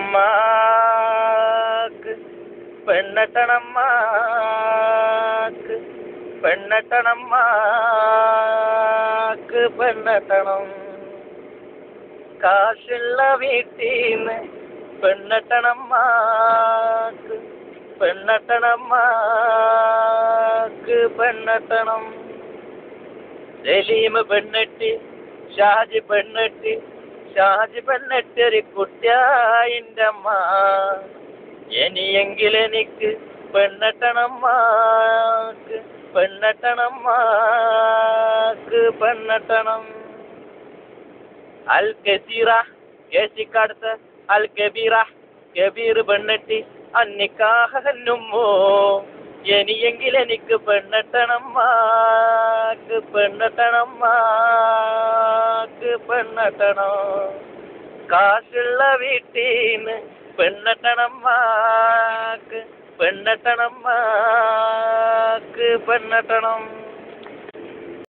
അമ്മാക്ക് പെണ്ണട്ടണമ്മാക്ക് പെണ്ണട്ടണമ്മാക്ക് പെണ്ണട്ടണം. കാശുള്ള വീട്ടീന്ന് പെണ്ണട്ടണമ്മാക്ക് പെണ്ണട്ടണമ്മാക്ക് പെണ്ണട്ടണം. സലീം പെണ്ണെട്ടി ഷാജി പെണ്ണെട്ടി ഷാജി പെണ്ണെട്ടൊരു കുട്ടിയായിൻ്റെ അമ്മ. ഇനിയെങ്കിലെനിക്ക് പെണ്ണട്ടണമ്മാക്ക് പെണ്ണട്ടണമ്മാക്ക് പെണ്ണട്ടണം. അൽ കസീറ കേസിക്കടുത്ത് അൽ കബീറ കബീർ പെണ്ണെട്ടി അന്നിക്കാഹന്നുമ്മോ. ഇനിയെങ്കിലെനിക്ക് പെണ്ണട്ടണമ്മാക്ക് പെണ്ണട്ടണമ്മാക്ക് പെണ്ണട്ടണം. കാശുള്ള വീട്ടീന്ന് പെണ്ണട്ടണമ്മാക്ക് പെണ്ണട്ടണമ്മാക്ക് പെണ്ണട്ടണം.